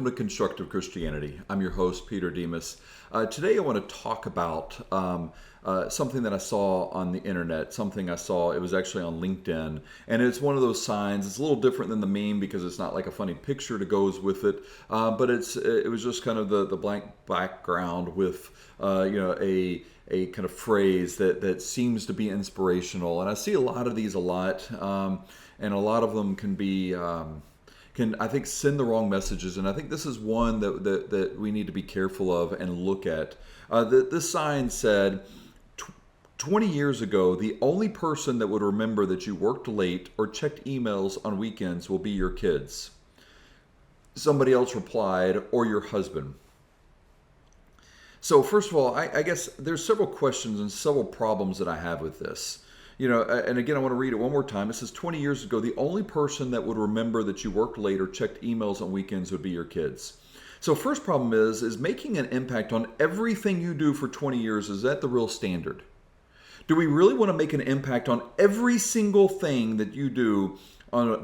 to Constructive Christianity. I'm your host, Peter Demas. Today I want to talk about something that I saw on the internet, it was actually on LinkedIn, and it's one of those signs. It's a little different than the meme because it's not like a funny picture that goes with it, but it was just kind of the blank background with a kind of phrase that seems to be inspirational. And I see a lot of these a lot, and a lot of them can be... can, I think, send the wrong messages. And I think this is one that we need to be careful of and look at. This sign said, 20 years ago, the only person that would remember that you worked late or checked emails on weekends will be your kids. Somebody else replied, or your husband. So first of all, I guess there's several questions and several problems that I have with this. And again, I want to read it one more time. It says, 20 years ago, the only person that would remember that you worked late or checked emails on weekends would be your kids. So first problem is making an impact on everything you do for 20 years, is that the real standard? Do we really want to make an impact on every single thing that you do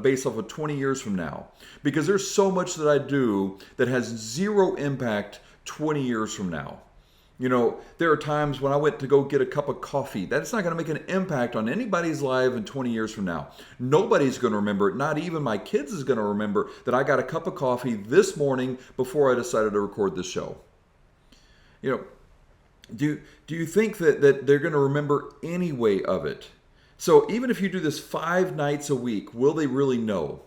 based off of 20 years from now? Because there's so much that I do that has zero impact 20 years from now. There are times when I went to go get a cup of coffee. That's not going to make an impact on anybody's life in 20 years from now. Nobody's going to remember it. Not even my kids is going to remember that I got a cup of coffee this morning before I decided to record this show. Do you think that they're going to remember any way of it? So even if you do this 5 nights a week, will they really know?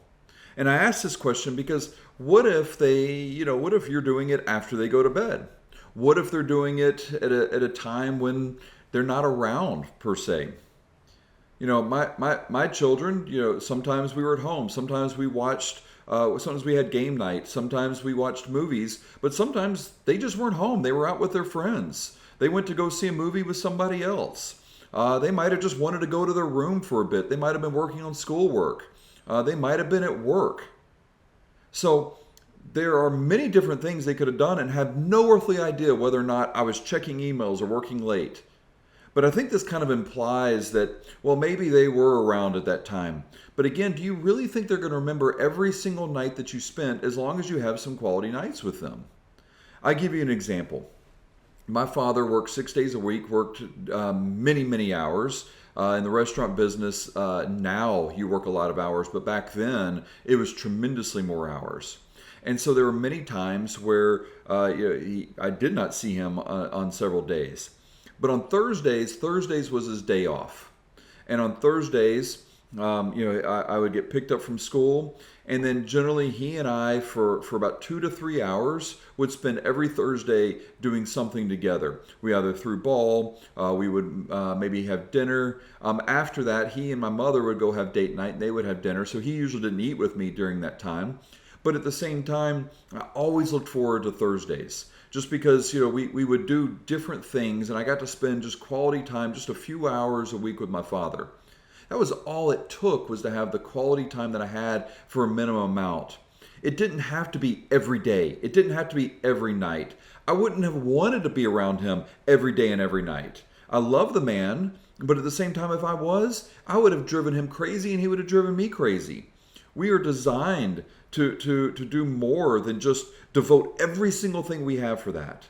And I ask this question because what if you're doing it after they go to bed? What if they're doing it at a time when they're not around, per se? My children, sometimes we were at home. Sometimes we watched, sometimes we had game night. Sometimes we watched movies. But sometimes they just weren't home. They were out with their friends. They went to go see a movie with somebody else. They might have just wanted to go to their room for a bit. They might have been working on schoolwork. They might have been at work. So there are many different things they could have done and have no earthly idea whether or not I was checking emails or working late. But I think this kind of implies that, well, maybe they were around at that time. But again, do you really think they're going to remember every single night that you spent as long as you have some quality nights with them? I give you an example. My father worked 6 days a week, worked many, many hours. In the restaurant business, now you work a lot of hours, but back then it was tremendously more hours. And so there were many times where I did not see him on several days. But on Thursdays was his day off. And on Thursdays, I would get picked up from school. And then generally he and I, for about 2 to 3 hours, would spend every Thursday doing something together. We either threw ball, we would maybe have dinner. After that, he and my mother would go have date night and they would have dinner. So he usually didn't eat with me during that time. But at the same time, I always looked forward to Thursdays just because, we would do different things and I got to spend just quality time, just a few hours a week with my father. That was all it took, was to have the quality time that I had for a minimum amount. It didn't have to be every day. It didn't have to be every night. I wouldn't have wanted to be around him every day and every night. I love the man, but at the same time, if I would have driven him crazy and he would have driven me crazy. We are designed to do more than just devote every single thing we have for that.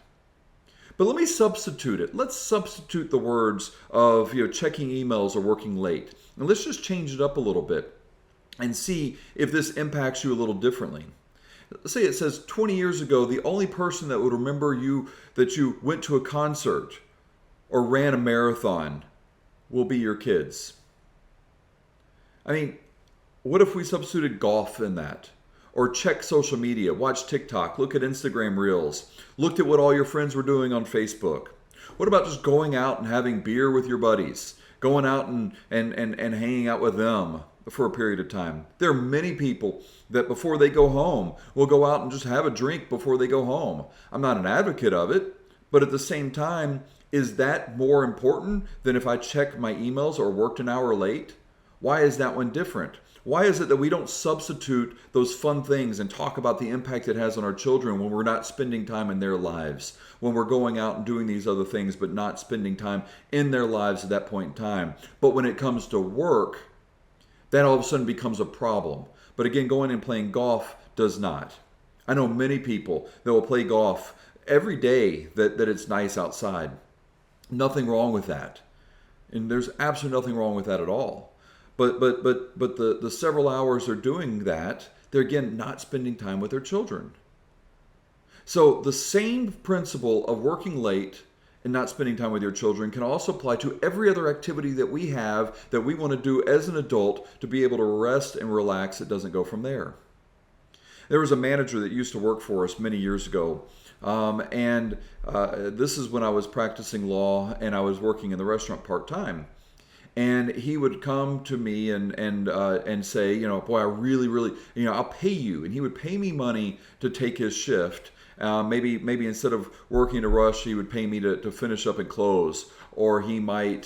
But let me substitute it. Let's substitute the words of checking emails or working late. And let's just change it up a little bit and see if this impacts you a little differently. Let's say it says 20 years ago, the only person that would remember that you went to a concert or ran a marathon will be your kids. I mean, what if we substituted golf in that? Or check social media, watch TikTok, look at Instagram Reels, looked at what all your friends were doing on Facebook. What about just going out and having beer with your buddies, going out and hanging out with them for a period of time? There are many people that before they go home will go out and just have a drink before they go home. I'm not an advocate of it, but at the same time, is that more important than if I check my emails or worked an hour late? Why is that one different? Why is it that we don't substitute those fun things and talk about the impact it has on our children when we're not spending time in their lives, when we're going out and doing these other things but not spending time in their lives at that point in time? But when it comes to work, that all of a sudden becomes a problem. But again, going and playing golf does not. I know many people that will play golf every day that it's nice outside. Nothing wrong with that. And there's absolutely nothing wrong with that at all. But the several hours they're doing that, they're again not spending time with their children. So the same principle of working late and not spending time with your children can also apply to every other activity that we have that we want to do as an adult to be able to rest and relax. It doesn't go from there. There was a manager that used to work for us many years ago. And this is when I was practicing law and I was working in the restaurant part-time. And he would come to me and say, boy, I really, I'll pay you. And he would pay me money to take his shift. Maybe instead of working to rush, he would pay me to finish up and close. Or he might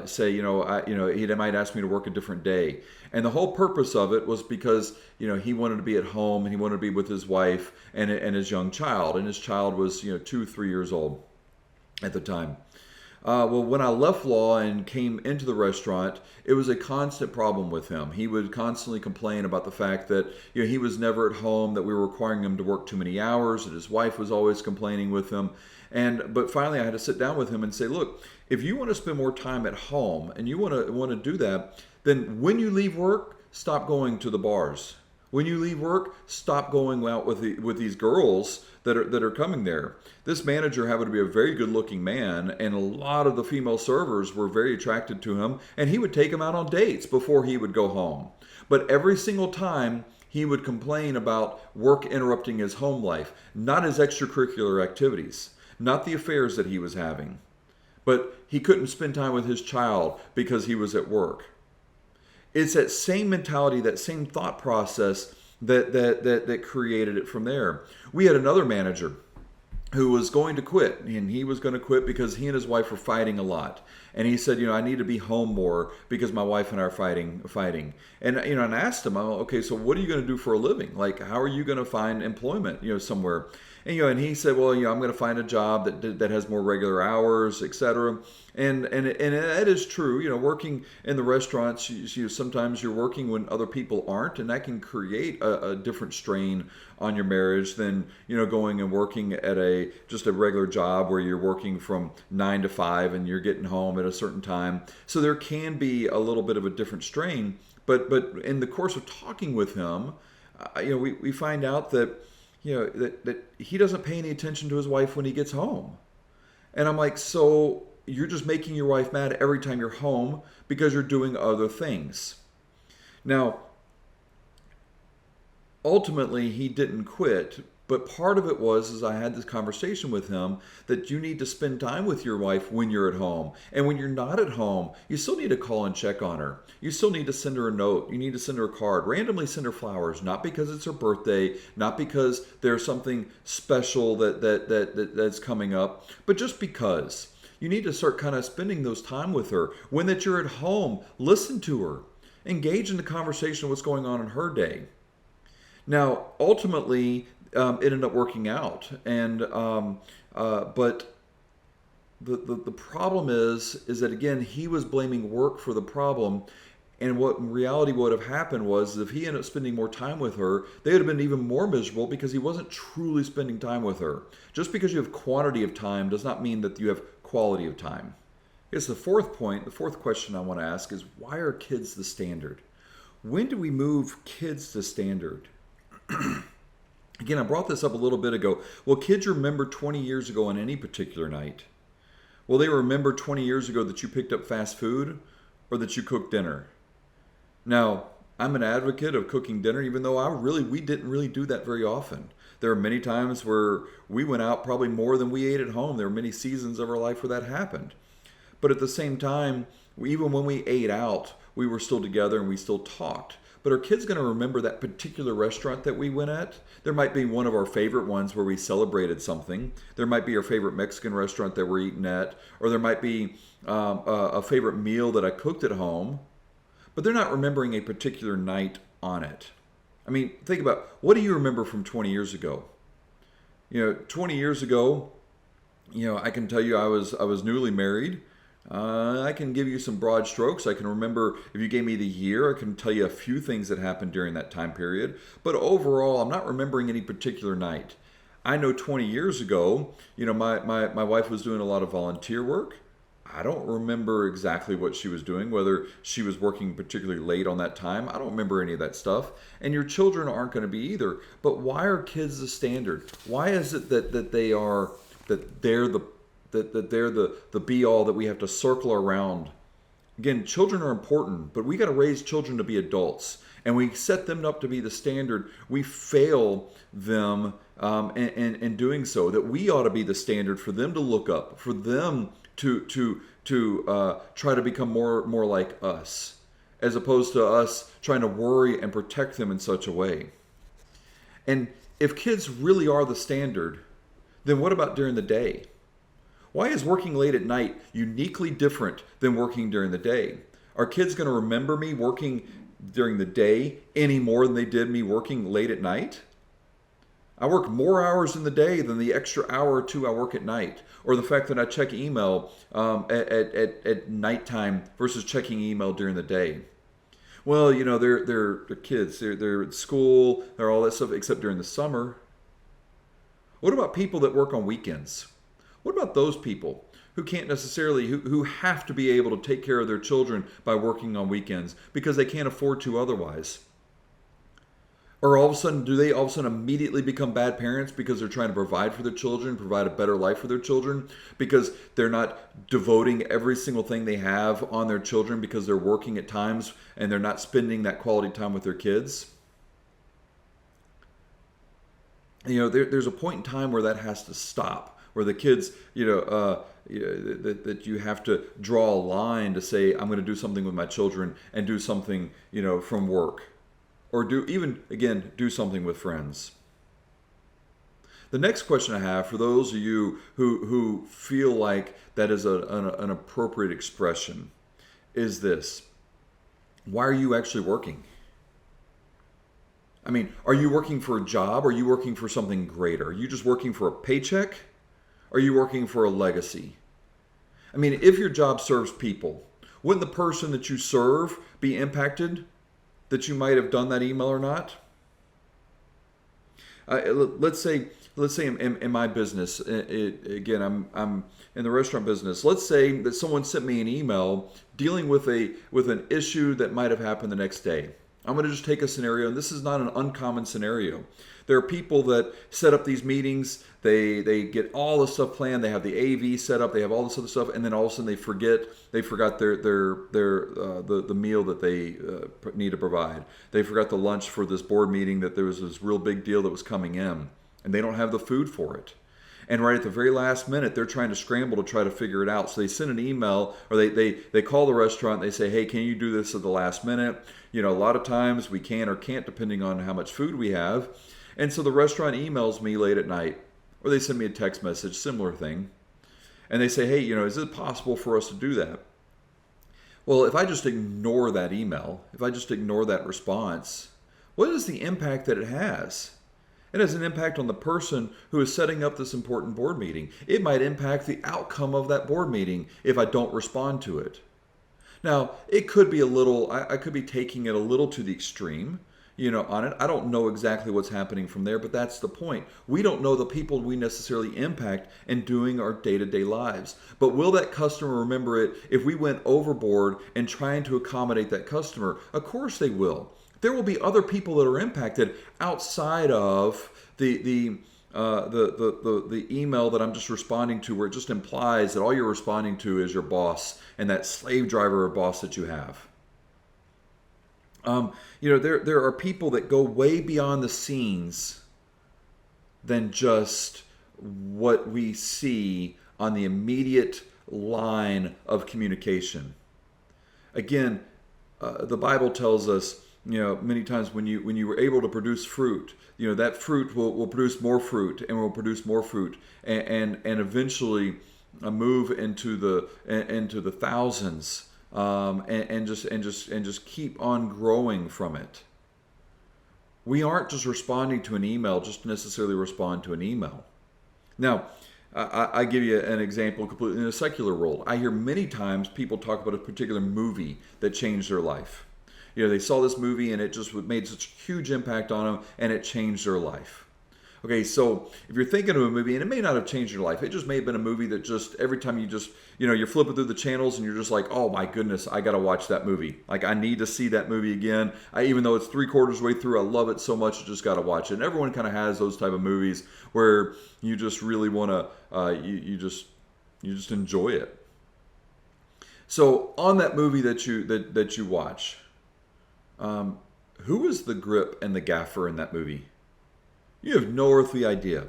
say, he might ask me to work a different day. And the whole purpose of it was because, he wanted to be at home and he wanted to be with his wife and his young child. And his child was, 2-3 years old at the time. Well, when I left law and came into the restaurant, it was a constant problem with him. He would constantly complain about the fact that he was never at home, that we were requiring him to work too many hours, that his wife was always complaining with him. But finally, I had to sit down with him and say, look, if you want to spend more time at home and you want to do that, then when you leave work, stop going to the bars. When you leave work, stop going out with these girls that are coming there. This manager happened to be a very good-looking man, and a lot of the female servers were very attracted to him, and he would take them out on dates before he would go home. But every single time, he would complain about work interrupting his home life, not his extracurricular activities, not the affairs that he was having. But he couldn't spend time with his child because he was at work. It's that same mentality, that same thought process that created it from there. We had another manager who was going to quit, and he was going to quit because he and his wife were fighting a lot. And he said, I need to be home more because my wife and I are fighting. And and I asked him, okay, so what are you going to do for a living? Like, how are you going to find employment, somewhere? And he said, well, I'm going to find a job that has more regular hours, etc. And that is true. Working in the restaurants, sometimes you're working when other people aren't, and that can create a different strain on your marriage than going and working at just a regular job where you're working from 9 to 5 and you're getting home at a certain time. So there can be a little bit of a different strain. But in the course of talking with him, we find out that that he doesn't pay any attention to his wife when he gets home. And I'm like, so you're just making your wife mad every time you're home because you're doing other things. Now, ultimately, he didn't quit, but part of it was I had this conversation with him that you need to spend time with your wife when you're at home. And when you're not at home, you still need to call and check on her. You still need to send her a note. You need to send her a card. Randomly send her flowers, not because it's her birthday, not because there's something special that's coming up, but just because. You need to start kind of spending those time with her. When that you're at home, listen to her. Engage in the conversation of what's going on in her day. Now, ultimately, it ended up working out, but the problem is that again he was blaming work for the problem, and what in reality would have happened was if he ended up spending more time with her, they would have been even more miserable because he wasn't truly spending time with her. Just because you have quantity of time does not mean that you have quality of time. I guess the fourth question I want to ask is, why are kids the standard? When do we move kids to standard? Again, I brought this up a little bit ago. Well, kids remember 20 years ago on any particular night. Will they remember 20 years ago that you picked up fast food or that you cooked dinner? Now, I'm an advocate of cooking dinner, even though we didn't really do that very often. There are many times where we went out probably more than we ate at home. There were many seasons of our life where that happened. But at the same time, even when we ate out, we were still together and we still talked. But are kids going to remember that particular restaurant that we went at? There might be one of our favorite ones where we celebrated something. There might be our favorite Mexican restaurant that we're eating at. Or there might be a favorite meal that I cooked at home. But they're not remembering a particular night on it. I mean, think about, what do you remember from 20 years ago? 20 years ago, I can tell you I was newly married. I can give you some broad strokes. I can remember if you gave me the year, I can tell you a few things that happened during that time period. But overall, I'm not remembering any particular night. I know 20 years ago, my wife was doing a lot of volunteer work. I don't remember exactly what she was doing, whether she was working particularly late on that time. I don't remember any of that stuff. And your children aren't going to be either. But why are kids the standard? Why is it that they're the be all that we have to circle around? Again, children are important, but we got to raise children to be adults, and we set them up to be the standard. We fail them in doing so. That we ought to be the standard for them to look up, for them to try to become more like us, as opposed to us trying to worry and protect them in such a way. And if kids really are the standard, then what about during the day? Why is working late at night uniquely different than working during the day? Are kids going to remember me working during the day any more than they did me working late at night? I work more hours in the day than the extra hour or two I work at night. Or the fact that I check email at nighttime versus checking email during the day. Well, they're kids. They're at school. They're all that stuff except during the summer. What about people that work on weekends? What about those people who can't necessarily, who have to be able to take care of their children by working on weekends because they can't afford to otherwise? Or do they all of a sudden immediately become bad parents because they're trying to provide for their children, provide a better life for their children, because they're not devoting every single thing they have on their children because they're working at times and they're not spending that quality time with their kids? There's a point in time where that has to stop, where the kids, that you have to draw a line to say, I'm going to do something with my children and do something, from work. Or do something with friends. The next question I have for those of you who feel like that is an appropriate expression is this. Why are you actually working? I mean, are you working for a job? Or are you working for something greater? Are you just working for a paycheck? Or are you working for a legacy? I mean, if your job serves people, wouldn't the person that you serve be impacted that you might have done that email or not? Let's say in my business, again, I'm in the restaurant business. Let's say that someone sent me an email dealing with an issue that might have happened the next day. I'm going to just take a scenario, and this is not an uncommon scenario. There are people that set up these meetings. They get all the stuff planned. They have the AV set up. They have all this other stuff, and then all of a sudden they forgot the meal that they need to provide. They forgot the lunch for this board meeting, that there was this real big deal that was coming in, and they don't have the food for it. And right at the very last minute, they're trying to scramble to try to figure it out. So they send an email, or they call the restaurant. And they say, hey, can you do this at the last minute? A lot of times we can or can't, depending on how much food we have. And so the restaurant emails me late at night, or they send me a text message, similar thing. And they say, hey, is it possible for us to do that? Well, if I just ignore that email, if I just ignore that response, what is the impact that it has? It has an impact on the person who is setting up this important board meeting. It might impact the outcome of that board meeting if I don't respond to it. Now, it could be I could be taking it a little to the extreme, on it. I don't know exactly what's happening from there, but that's the point. We don't know the people we necessarily impact in doing our day-to-day lives. But will that customer remember it if we went overboard in trying to accommodate that customer? Of course they will. There will be other people that are impacted outside of the email that I'm just responding to, where it just implies that all you're responding to is your boss and that slave driver or boss that you have. There are people that go way beyond the scenes than just what we see on the immediate line of communication. Again, the Bible tells us, many times when you were able to produce fruit, that fruit will produce more fruit and will produce more fruit and eventually move into the thousands, and just keep on growing from it. We aren't just responding to an email just to necessarily respond to an email. Now, I give you an example completely in a secular world. I hear many times people talk about a particular movie that changed their life. They saw this movie and it just made such a huge impact on them and it changed their life. Okay, so if you're thinking of a movie, and it may not have changed your life, it just may have been a movie that just every time you're flipping through the channels and you're just like, oh my goodness, I got to watch that movie. Like, I need to see that movie again. Even though it's 3/4 way through, I love it so much, I just got to watch it. And everyone kind of has those type of movies where you just really want to, you just enjoy it. So on that movie that you watch, who was the grip and the gaffer in that movie? You have no earthly idea.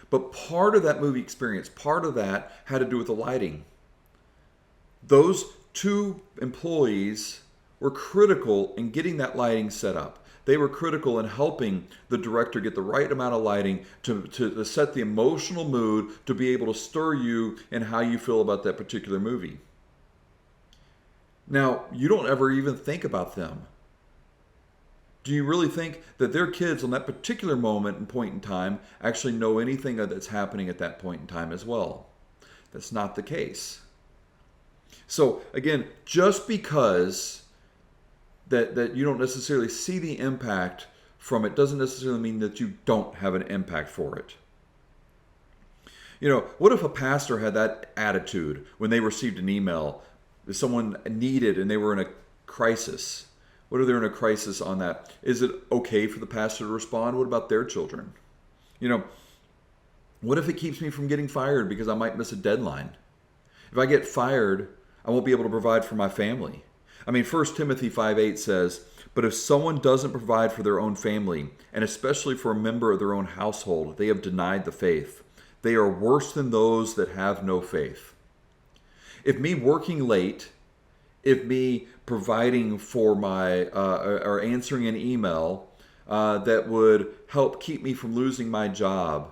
But part of that movie experience, part of that had to do with the lighting. Those two employees were critical in getting that lighting set up. They were critical in helping the director get the right amount of lighting to set the emotional mood to be able to stir you in how you feel about that particular movie. Now, you don't ever even think about them. Do you really think that their kids on that particular moment and point in time actually know anything that's happening at that point in time as well? That's not the case. So again, just because that you don't necessarily see the impact from it doesn't necessarily mean that you don't have an impact for it. What if a pastor had that attitude when they received an email that someone needed and they were in a crisis? What if they're in a crisis on that? Is it okay for the pastor to respond? What about their children? What if it keeps me from getting fired because I might miss a deadline? If I get fired, I won't be able to provide for my family. 1 Timothy 5:8 says, "But if someone doesn't provide for their own family, and especially for a member of their own household, they have denied the faith. They are worse than those that have no faith." If me working late, if me providing for my or answering an email that would help keep me from losing my job,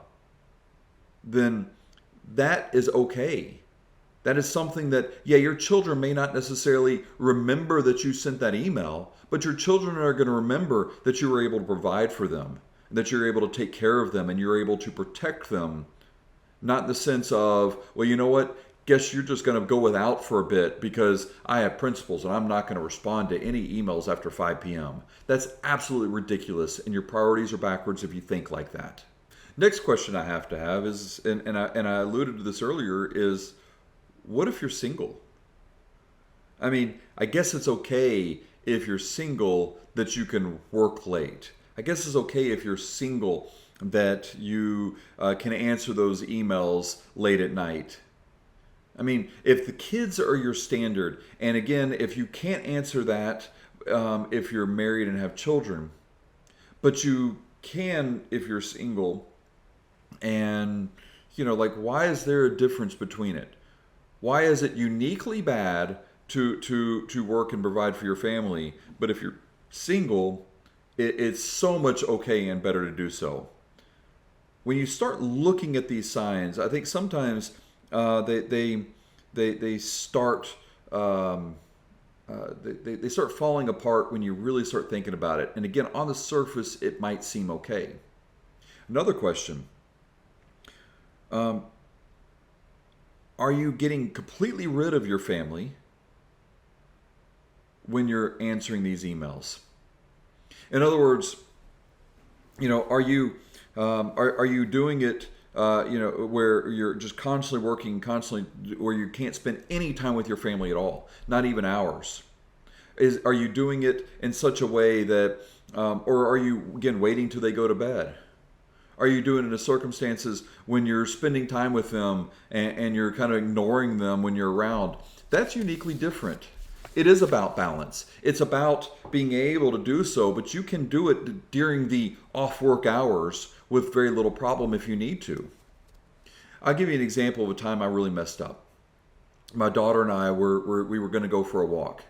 then that is okay. That is something that, your children may not necessarily remember that you sent that email, but your children are going to remember that you were able to provide for them, that you're able to take care of them, and you're able to protect them. Not in the sense of, well, you know what? Guess you're just going to go without for a bit because I have principles and I'm not going to respond to any emails after 5 p.m. That's absolutely ridiculous, and your priorities are backwards if you think like that. Next question I have to have is, and I alluded to this earlier, is what if you're single? I guess it's okay if you're single that you can work late. I guess it's okay if you're single that you can answer those emails late at night. If the kids are your standard, and again, if you can't answer that if you're married and have children, but you can if you're single, and why is there a difference between it? Why is it uniquely bad to work and provide for your family, but if you're single, it's so much okay and better to do so? When you start looking at these signs, I think sometimes they start they start falling apart when you really start thinking about it. And again, on the surface, it might seem okay. Another question: are you getting completely rid of your family when you're answering these emails? In other words, are you doing it? Where you're just constantly working, where you can't spend any time with your family at all, not even hours? Are you doing it in such a way that, or are you, again, waiting till they go to bed? Are you doing it in circumstances when you're spending time with them and you're kind of ignoring them when you're around? That's uniquely different. It is about balance. It's about being able to do so, but you can do it during the off-work hours with very little problem if you need to. I'll give you an example of a time I really messed up. My daughter and I we were going to go for a walk,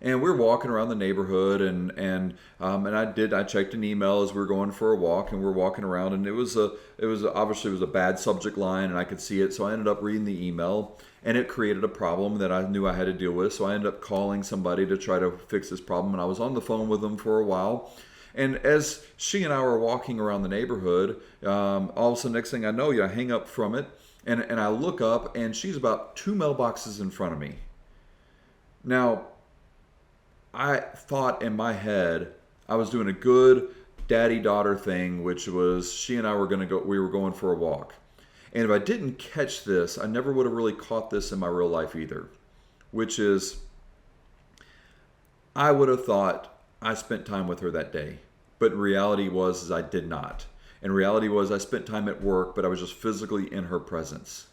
and we were walking around the neighborhood, and I checked an email as we were going for a walk, and we were walking around, and it was obviously a bad subject line, and I could see it, so I ended up reading the email, and it created a problem that I knew I had to deal with. So I ended up calling somebody to try to fix this problem, and I was on the phone with them for a while. And as she and I were walking around the neighborhood, all of a sudden, next thing I know, I hang up from it, And I look up, and she's about two mailboxes in front of me. Now, I thought in my head I was doing a good daddy-daughter thing, which was she and I were we were going for a walk. And if I didn't catch this, I never would have really caught this in my real life either, which is I would have thought I spent time with her that day. But reality was is I did not. And reality was I spent time at work, but I was just physically in her presence.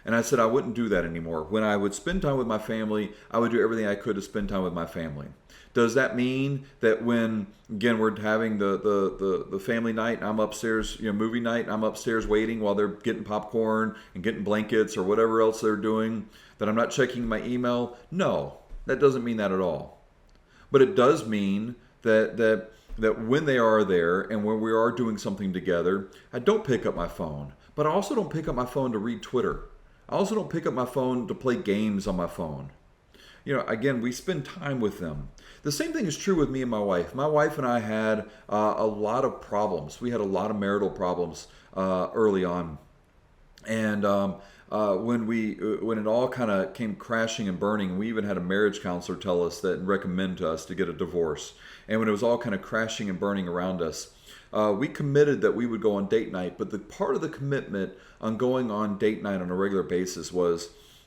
And I said I wouldn't do that anymore. When I would spend time with my family, I would do everything I could to spend time with my family. Does that mean that when, again, we're having the family night and I'm upstairs, movie night, and I'm upstairs waiting while they're getting popcorn and getting blankets or whatever else they're doing, that I'm not checking my email? No, that doesn't mean that at all. But it does mean that when they are there and when we are doing something together, I don't pick up my phone. But I also don't pick up my phone to read Twitter. I also don't pick up my phone to play games on my phone. Again, we spend time with them. The same thing is true with me and my wife. My wife and I had a lot of problems. We had a lot of marital problems early on. And when it all kind of came crashing and burning, we even had a marriage counselor tell us that and recommend to us to get a divorce. And when it was all kind of crashing and burning around us, we committed that we would go on date night. But the part of the commitment on going on date night on a regular basis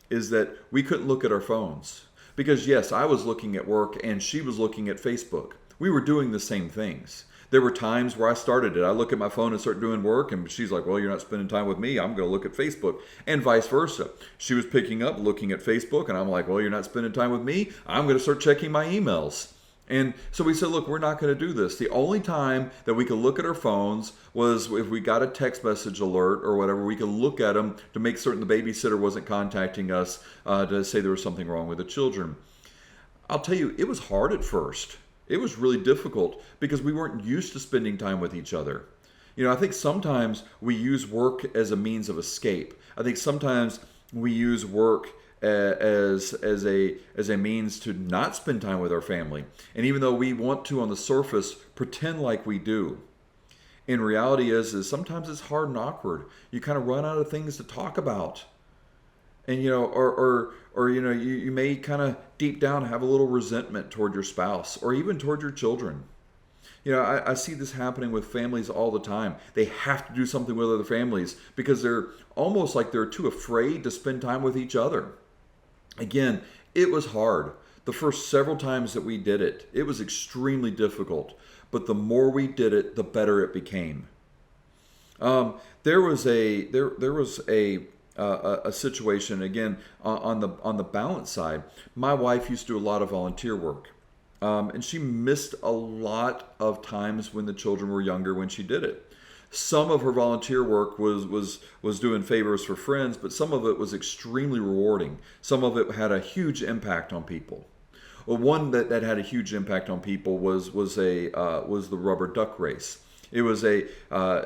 is that we couldn't look at our phones. Because yes, I was looking at work and she was looking at Facebook. We were doing the same things. There were times where I started it. I look at my phone and start doing work, and she's like, well, you're not spending time with me. I'm going to look at Facebook. And vice versa. She was picking up, looking at Facebook, and I'm like, well, you're not spending time with me. I'm going to start checking my emails. And so we said, look, we're not going to do this. The only time that we could look at our phones was if we got a text message alert or whatever. We could look at them to make certain the babysitter wasn't contacting us to say there was something wrong with the children. I'll tell you, it was hard at first. It was really difficult because we weren't used to spending time with each other. I think sometimes we use work as a means of escape. I think sometimes we use work as a means to not spend time with our family. And even though we want to on the surface pretend like we do, in reality is sometimes it's hard and awkward. You kind of run out of things to talk about. And you may kind of deep down have a little resentment toward your spouse or even toward your children. I see this happening with families all the time. They have to do something with other families because they're almost like they're too afraid to spend time with each other. Again, it was hard. The first several times that we did it, it was extremely difficult. But the more we did it, the better it became. There was a situation again on the balance side. My wife used to do a lot of volunteer work, and she missed a lot of times when the children were younger when she did it. Some of her volunteer work was doing favors for friends, but some of it was extremely rewarding. Some of it had a huge impact on people. Well, one that had a huge impact on people was the rubber duck race. It was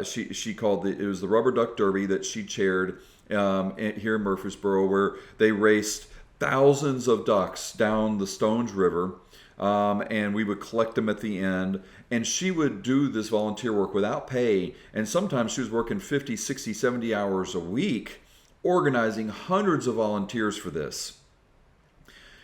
she called it was the rubber duck derby that she chaired here in Murfreesboro, where they raced thousands of ducks down the Stones River, and we would collect them at the end. And she would do this volunteer work without pay, and sometimes she was working 50, 60, 70 hours a week, organizing hundreds of volunteers for this.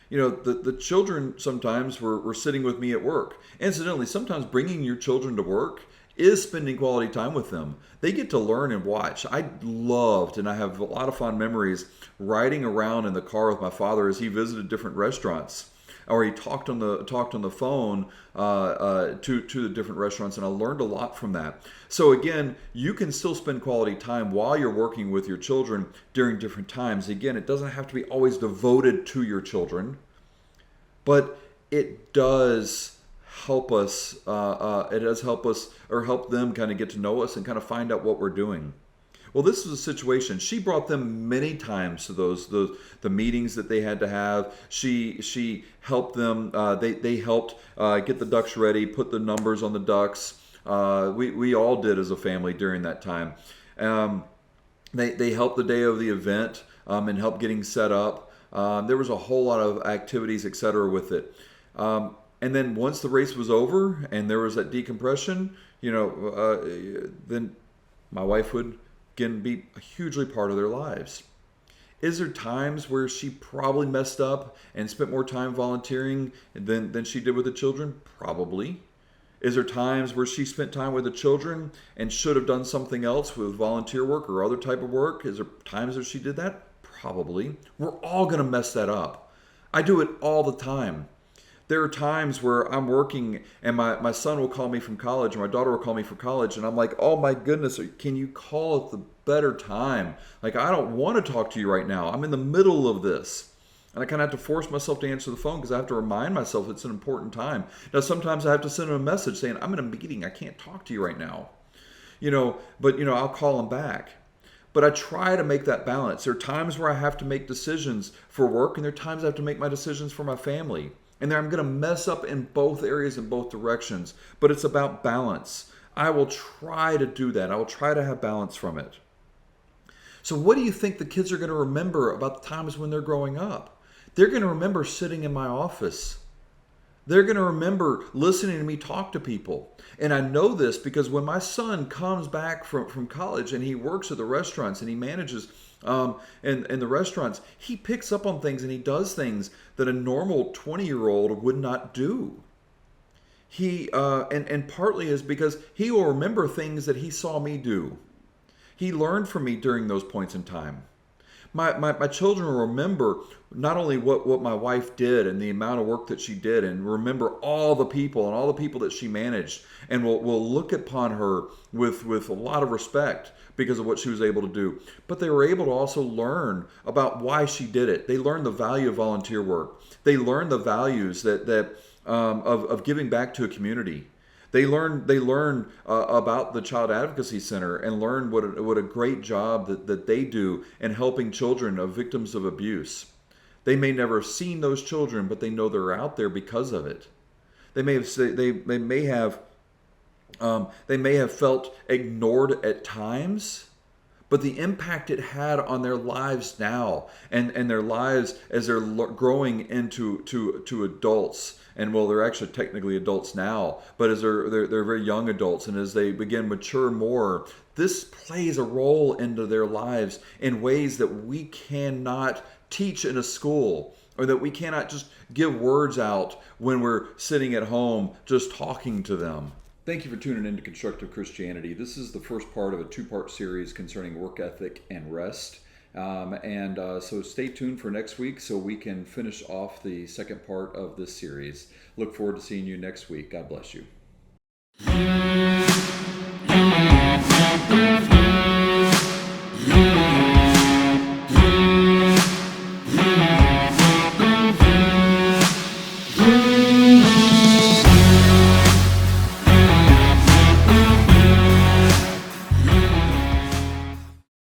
The children sometimes were sitting with me at work. Incidentally, sometimes bringing your children to work is spending quality time with them. They get to learn and watch. I loved, and I have a lot of fond memories, riding around in the car with my father as he visited different restaurants, or he talked on the phone to the different restaurants, and I learned a lot from that. So again, you can still spend quality time while you're working with your children during different times. Again, it doesn't have to be always devoted to your children, but it does help us. It does help us or help them kind of get to know us and kind of find out what we're doing. Well, this was a situation. She brought them many times to the meetings that they had to have. She helped them. They helped get the ducks ready, put the numbers on the ducks. We all did as a family during that time. They helped the day of the event and helped getting set up. There was a whole lot of activities, etc. with it. And then once the race was over and there was that decompression, then my wife would can be a hugely part of their lives. Is there times where she probably messed up and spent more time volunteering than she did with the children? Probably. Is there times where she spent time with the children and should have done something else with volunteer work or other type of work? Is there times where she did that? Probably. We're all going to mess that up. I do it all the time. There are times where I'm working and my son will call me from college or my daughter will call me from college and I'm like, oh my goodness, can you call at the better time? Like, I don't want to talk to you right now. I'm in the middle of this. And I kind of have to force myself to answer the phone because I have to remind myself it's an important time. Now, sometimes I have to send him a message saying, I'm in a meeting. I can't talk to you right now. But I'll call him back. But I try to make that balance. There are times where I have to make decisions for work, and there are times I have to make my decisions for my family. And there I'm going to mess up in both areas, in both directions. But it's about balance. I will try to do that. I will try to have balance from it. So what do you think the kids are going to remember about the times when they're growing up? They're going to remember sitting in my office. They're going to remember listening to me talk to people. And I know this because when my son comes back from college and he works at the restaurants and he manages in the restaurants, he picks up on things and he does things that a normal 20-year-old would not do. And partly is because he will remember things that he saw me do. He learned from me during those points in time. My children will remember not only what my wife did and the amount of work that she did, and remember all the people that she managed, and will look upon her with a lot of respect because of what she was able to do. But they were able to also learn about why she did it. They learned the value of volunteer work. They learned the values of giving back to a community. They learn about the Child Advocacy Center and learn what a great job that they do in helping children of victims of abuse. They may never have seen those children, but they know they're out there because of it. They may have felt ignored at times, but the impact it had on their lives now and their lives as they're growing into adults. And well, they're actually technically adults now, but as they're very young adults, and as they begin mature more, this plays a role into their lives in ways that we cannot teach in a school, or that we cannot just give words out when we're sitting at home just talking to them. Thank you for tuning in to Constructive Christianity. This is the first part of a two-part series concerning work ethic and rest. So stay tuned for next week so we can finish off the second part of this series. Look forward to seeing you next week. God bless you.